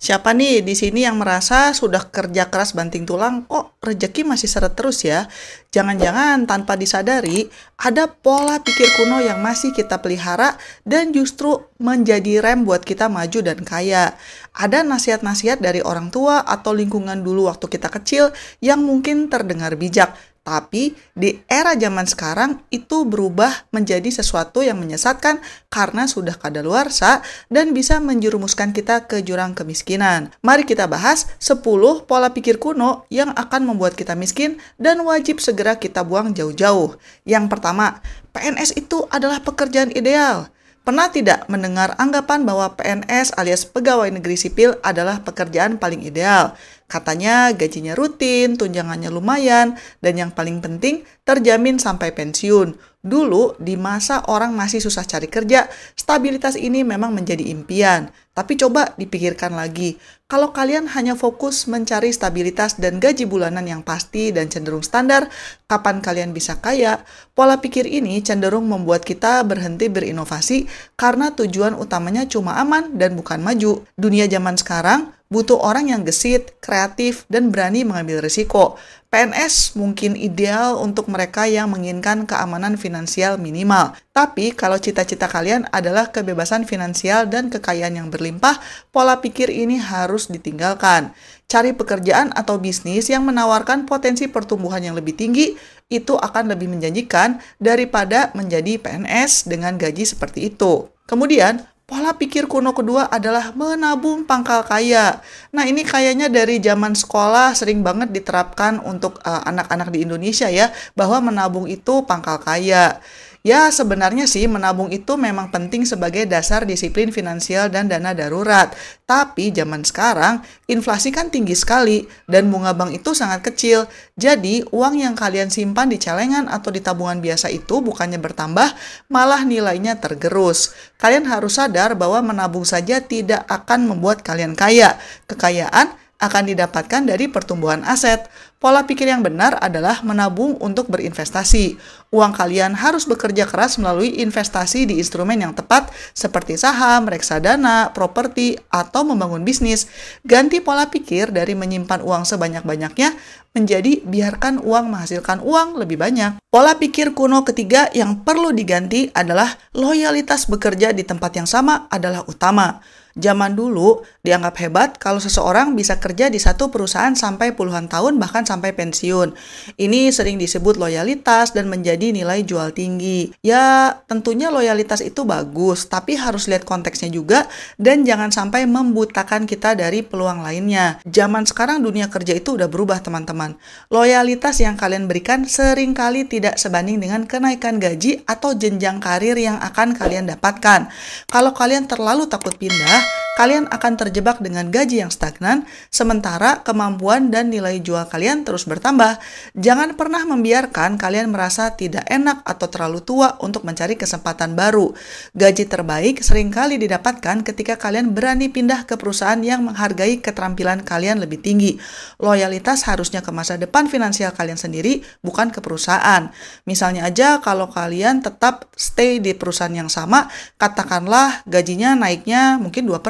Siapa nih di sini yang merasa sudah kerja keras banting tulang, kok rezeki masih seret terus ya? Jangan-jangan tanpa disadari, ada pola pikir kuno yang masih kita pelihara dan justru menjadi rem buat kita maju dan kaya. Ada nasihat-nasihat dari orang tua atau lingkungan dulu waktu kita kecil yang mungkin terdengar bijak, tapi di era zaman sekarang itu berubah menjadi sesuatu yang menyesatkan karena sudah kadaluarsa dan bisa menjerumuskan kita ke jurang kemiskinan. Mari kita bahas 10 pola pikir kuno yang akan membuat kita miskin dan wajib segera kita buang jauh-jauh. Yang pertama, PNS itu adalah pekerjaan ideal. Pernah tidak mendengar anggapan bahwa PNS alias pegawai negeri sipil adalah pekerjaan paling ideal? Katanya gajinya rutin, tunjangannya lumayan, dan yang paling penting terjamin sampai pensiun. Dulu, di masa orang masih susah cari kerja, stabilitas ini memang menjadi impian. Tapi coba dipikirkan lagi, kalau kalian hanya fokus mencari stabilitas dan gaji bulanan yang pasti dan cenderung standar, kapan kalian bisa kaya? Pola pikir ini cenderung membuat kita berhenti berinovasi karena tujuan utamanya cuma aman dan bukan maju. Dunia zaman sekarang butuh orang yang gesit, kreatif, dan berani mengambil risiko. PNS mungkin ideal untuk mereka yang menginginkan keamanan finansial minimal. Tapi kalau cita-cita kalian adalah kebebasan finansial dan kekayaan yang berlimpah, pola pikir ini harus ditinggalkan. Cari pekerjaan atau bisnis yang menawarkan potensi pertumbuhan yang lebih tinggi, itu akan lebih menjanjikan daripada menjadi PNS dengan gaji seperti itu. Kemudian, pola pikir kuno kedua adalah menabung pangkal kaya. Nah, ini kayaknya dari zaman sekolah sering banget diterapkan untuk anak-anak di Indonesia ya, bahwa menabung itu pangkal kaya. Ya, sebenarnya sih menabung itu memang penting sebagai dasar disiplin finansial dan dana darurat. Tapi zaman sekarang, inflasi kan tinggi sekali dan bunga bank itu sangat kecil. Jadi, uang yang kalian simpan di celengan atau di tabungan biasa itu bukannya bertambah, malah nilainya tergerus. Kalian harus sadar bahwa menabung saja tidak akan membuat kalian kaya. Kekayaan akan didapatkan dari pertumbuhan aset. Pola pikir yang benar adalah menabung untuk berinvestasi. Uang kalian harus bekerja keras melalui investasi di instrumen yang tepat seperti saham, reksadana, properti, atau membangun bisnis. Ganti pola pikir dari menyimpan uang sebanyak-banyaknya menjadi biarkan uang menghasilkan uang lebih banyak. Pola pikir kuno ketiga yang perlu diganti adalah loyalitas bekerja di tempat yang sama adalah utama. Zaman dulu dianggap hebat kalau seseorang bisa kerja di satu perusahaan sampai puluhan tahun bahkan sampai pensiun. Ini sering disebut loyalitas dan menjadi nilai jual tinggi. Ya, tentunya loyalitas itu bagus, tapi harus lihat konteksnya juga dan jangan sampai membutakan kita dari peluang lainnya. Zaman sekarang dunia kerja itu udah berubah, teman-teman. Loyalitas yang kalian berikan seringkali tidak sebanding dengan kenaikan gaji atau jenjang karir yang akan kalian dapatkan. Kalau kalian terlalu takut pindah, kalian akan terjebak dengan gaji yang stagnan, sementara kemampuan dan nilai jual kalian terus bertambah. Jangan pernah membiarkan kalian merasa tidak enak atau terlalu tua untuk mencari kesempatan baru. Gaji terbaik seringkali didapatkan ketika kalian berani pindah ke perusahaan yang menghargai keterampilan kalian lebih tinggi. Loyalitas harusnya ke masa depan finansial kalian sendiri, bukan ke perusahaan. Misalnya aja kalau kalian tetap stay di perusahaan yang sama, katakanlah gajinya naiknya mungkin 2%,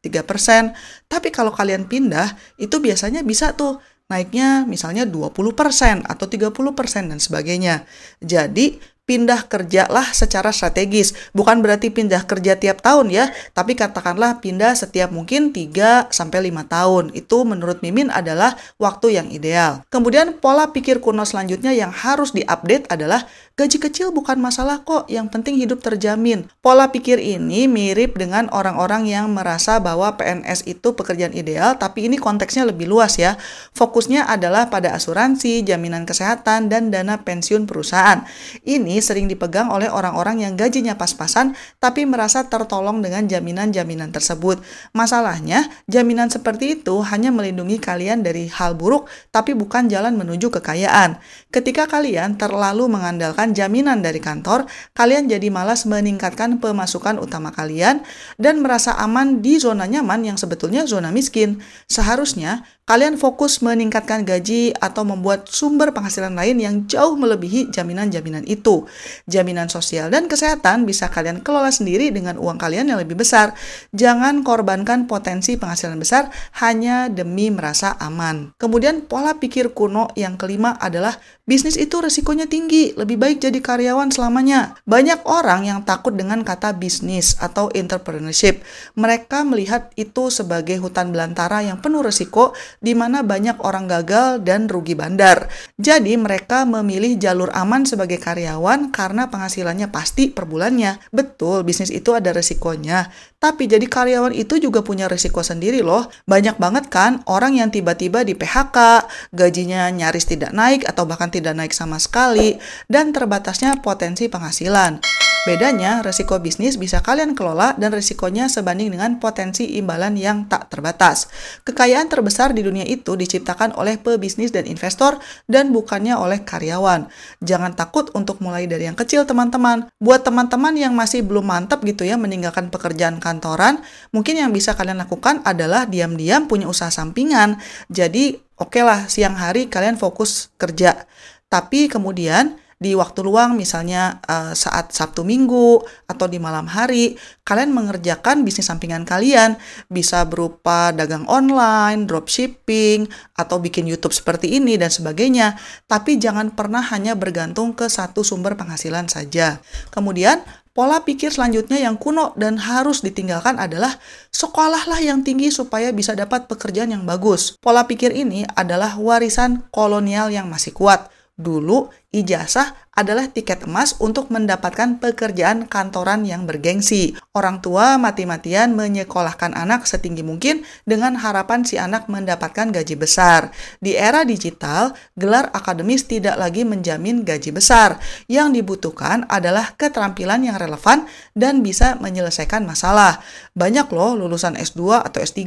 3%. Tapi kalau kalian pindah, itu biasanya bisa tuh naiknya misalnya 20% atau 30% dan sebagainya. Jadi, pindah kerjalah secara strategis. Bukan berarti pindah kerja tiap tahun ya, tapi katakanlah pindah setiap mungkin 3-5 tahun. Itu menurut Mimin adalah waktu yang ideal. Kemudian pola pikir kuno selanjutnya yang harus diupdate adalah gaji kecil bukan masalah kok, yang penting hidup terjamin. Pola pikir ini mirip dengan orang-orang yang merasa bahwa PNS itu pekerjaan ideal, tapi ini konteksnya lebih luas ya. Fokusnya adalah pada asuransi, jaminan kesehatan, dan dana pensiun perusahaan. Ini sering dipegang oleh orang-orang yang gajinya pas-pasan, tapi merasa tertolong dengan jaminan-jaminan tersebut. Masalahnya, jaminan seperti itu hanya melindungi kalian dari hal buruk, tapi bukan jalan menuju kekayaan. Ketika kalian terlalu mengandalkan jaminan dari kantor, kalian jadi malas meningkatkan pemasukan utama kalian dan merasa aman di zona nyaman yang sebetulnya zona miskin. Seharusnya, kalian fokus meningkatkan gaji atau membuat sumber penghasilan lain yang jauh melebihi jaminan-jaminan itu. Jaminan sosial dan kesehatan bisa kalian kelola sendiri dengan uang kalian yang lebih besar. Jangan korbankan potensi penghasilan besar hanya demi merasa aman. Kemudian pola pikir kuno yang kelima adalah bisnis itu resikonya tinggi, lebih baik jadi karyawan selamanya. Banyak orang yang takut dengan kata bisnis atau entrepreneurship. Mereka melihat itu sebagai hutan belantara yang penuh resiko di mana banyak orang gagal dan rugi bandar. Jadi mereka memilih jalur aman sebagai karyawan karena penghasilannya pasti per bulannya. Betul, bisnis itu ada resikonya. Tapi jadi karyawan itu juga punya resiko sendiri loh. Banyak banget kan orang yang tiba-tiba di PHK, gajinya nyaris tidak naik atau bahkan tidak naik sama sekali, dan terbatasnya potensi penghasilan. Bedanya, resiko bisnis bisa kalian kelola dan resikonya sebanding dengan potensi imbalan yang tak terbatas. Kekayaan terbesar di dunia itu diciptakan oleh pebisnis dan investor dan bukannya oleh karyawan. Jangan takut untuk mulai dari yang kecil, teman-teman. Buat teman-teman yang masih belum mantap gitu ya meninggalkan pekerjaan kantoran, mungkin yang bisa kalian lakukan adalah diam-diam punya usaha sampingan. Jadi, oke lah, siang hari kalian fokus kerja. Tapi kemudian di waktu luang misalnya saat Sabtu Minggu atau di malam hari, kalian mengerjakan bisnis sampingan kalian. Bisa berupa dagang online, dropshipping, atau bikin YouTube seperti ini dan sebagainya. Tapi jangan pernah hanya bergantung ke satu sumber penghasilan saja. Kemudian, pola pikir selanjutnya yang kuno dan harus ditinggalkan adalah sekolahlah yang tinggi supaya bisa dapat pekerjaan yang bagus. Pola pikir ini adalah warisan kolonial yang masih kuat. Dulu, ijazah adalah tiket emas untuk mendapatkan pekerjaan kantoran yang bergengsi. Orang tua mati-matian menyekolahkan anak setinggi mungkin dengan harapan si anak mendapatkan gaji besar. Di era digital, gelar akademis tidak lagi menjamin gaji besar. Yang dibutuhkan adalah keterampilan yang relevan dan bisa menyelesaikan masalah. Banyak loh lulusan S2 atau S3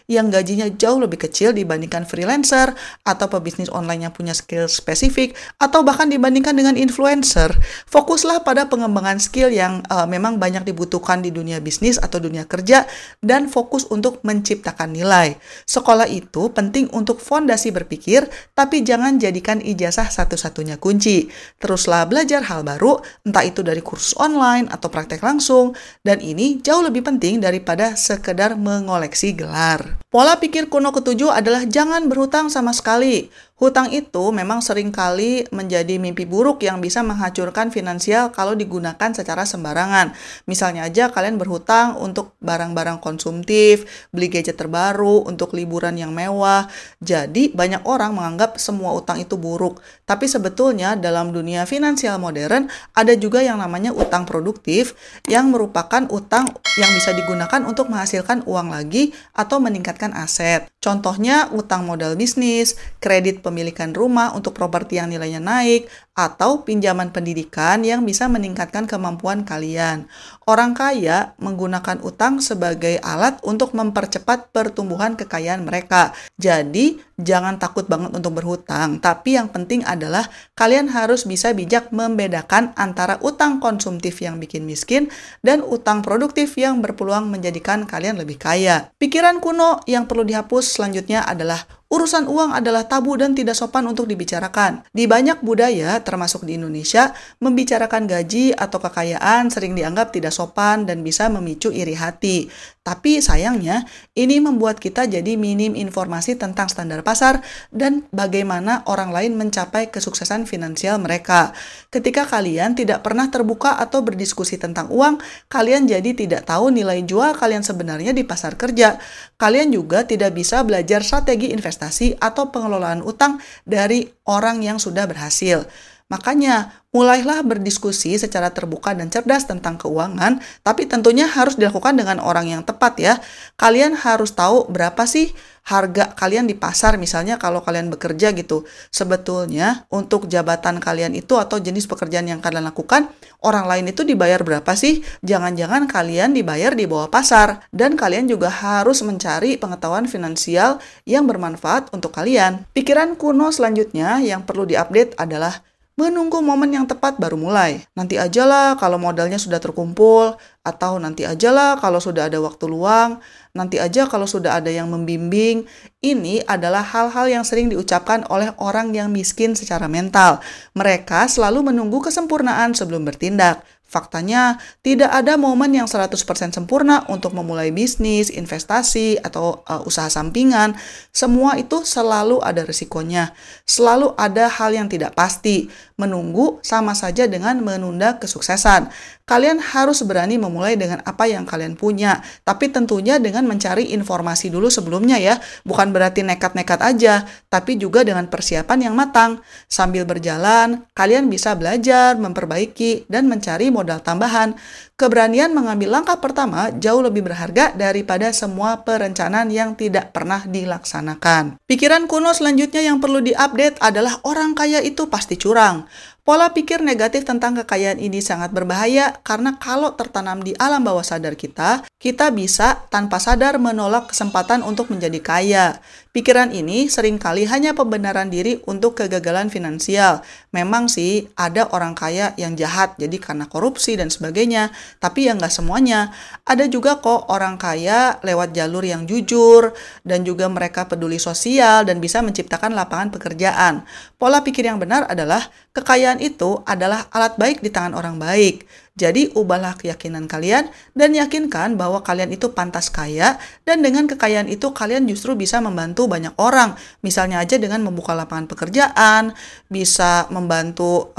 yang gajinya jauh lebih kecil dibandingkan freelancer atau pebisnis online yang punya skill spesifik atau bahkan dibandingkan dengan influencer. Fokuslah pada pengembangan skill yang memang banyak dibutuhkan di dunia bisnis atau dunia kerja dan fokus untuk menciptakan nilai. Sekolah itu penting untuk fondasi berpikir, tapi jangan jadikan ijazah satu-satunya kunci. Teruslah belajar hal baru, entah itu dari kursus online atau praktek langsung, dan ini jauh lebih penting daripada sekedar mengoleksi gelar. Pola pikir kuno ketujuh adalah jangan berhutang sama sekali. Hutang itu memang seringkali menjadi mimpi buruk yang bisa menghancurkan finansial kalau digunakan secara sembarangan. Misalnya aja kalian berhutang untuk barang-barang konsumtif, beli gadget terbaru, untuk liburan yang mewah. Jadi banyak orang menganggap semua utang itu buruk. Tapi sebetulnya dalam dunia finansial modern ada juga yang namanya utang produktif yang merupakan utang yang bisa digunakan untuk menghasilkan uang lagi atau meningkatkan aset. Contohnya utang modal bisnis, kredit pemilikan rumah untuk properti yang nilainya naik, atau pinjaman pendidikan yang bisa meningkatkan kemampuan kalian. Orang kaya menggunakan utang sebagai alat untuk mempercepat pertumbuhan kekayaan mereka. Jadi, jangan takut banget untuk berhutang, tapi yang penting adalah kalian harus bisa bijak membedakan antara utang konsumtif yang bikin miskin dan utang produktif yang berpeluang menjadikan kalian lebih kaya. Pikiran kuno yang perlu dihapus selanjutnya adalah urusan uang adalah tabu dan tidak sopan untuk dibicarakan. Di banyak budaya, termasuk di Indonesia, membicarakan gaji atau kekayaan sering dianggap tidak sopan dan bisa memicu iri hati. Tapi sayangnya, ini membuat kita jadi minim informasi tentang standar pasar dan bagaimana orang lain mencapai kesuksesan finansial mereka. Ketika kalian tidak pernah terbuka atau berdiskusi tentang uang, kalian jadi tidak tahu nilai jual kalian sebenarnya di pasar kerja. Kalian juga tidak bisa belajar strategi investasi atau pengelolaan utang dari orang yang sudah berhasil. Makanya, mulailah berdiskusi secara terbuka dan cerdas tentang keuangan, tapi tentunya harus dilakukan dengan orang yang tepat ya. Kalian harus tahu berapa sih harga kalian di pasar, misalnya kalau kalian bekerja gitu. Sebetulnya untuk jabatan kalian itu atau jenis pekerjaan yang kalian lakukan, orang lain itu dibayar berapa sih? Jangan-jangan kalian dibayar di bawah pasar. Dan kalian juga harus mencari pengetahuan finansial yang bermanfaat untuk kalian. Pikiran kuno selanjutnya yang perlu diupdate adalah menunggu momen yang tepat baru mulai. Nanti ajalah kalau modalnya sudah terkumpul, atau nanti ajalah kalau sudah ada waktu luang, nanti aja kalau sudah ada yang membimbing. Ini adalah hal-hal yang sering diucapkan oleh orang yang miskin secara mental. Mereka selalu menunggu kesempurnaan sebelum bertindak. Faktanya, tidak ada momen yang 100% sempurna untuk memulai bisnis, investasi, atau usaha sampingan. Semua itu selalu ada risikonya. Selalu ada hal yang tidak pasti. Menunggu sama saja dengan menunda kesuksesan. Kalian harus berani memulai dengan apa yang kalian punya. Tapi tentunya dengan mencari informasi dulu sebelumnya ya. Bukan berarti nekat-nekat aja, tapi juga dengan persiapan yang matang. Sambil berjalan, kalian bisa belajar, memperbaiki, dan mencari modal tambahan. Keberanian mengambil langkah pertama jauh lebih berharga daripada semua perencanaan yang tidak pernah dilaksanakan. Pikiran kuno selanjutnya yang perlu diupdate adalah orang kaya itu pasti curang. Pola pikir negatif tentang kekayaan ini sangat berbahaya karena kalau tertanam di alam bawah sadar kita bisa tanpa sadar menolak kesempatan untuk menjadi kaya. Pikiran ini seringkali hanya pembenaran diri untuk kegagalan finansial. Memang sih ada orang kaya yang jahat, jadi karena korupsi dan sebagainya. Tapi ya nggak semuanya. Ada juga kok orang kaya lewat jalur yang jujur, dan juga mereka peduli sosial dan bisa menciptakan lapangan pekerjaan. Pola pikir yang benar adalah kekayaan itu adalah alat baik di tangan orang baik. Jadi ubahlah keyakinan kalian dan yakinkan bahwa kalian itu pantas kaya, dan dengan kekayaan itu kalian justru bisa membantu banyak orang. Misalnya aja dengan membuka lapangan pekerjaan, bisa membantu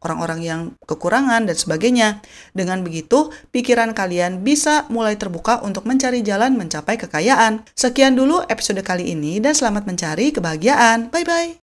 orang-orang yang kekurangan dan sebagainya. Dengan begitu, pikiran kalian bisa mulai terbuka untuk mencari jalan mencapai kekayaan. Sekian dulu episode kali ini dan selamat mencari kebahagiaan. Bye-bye.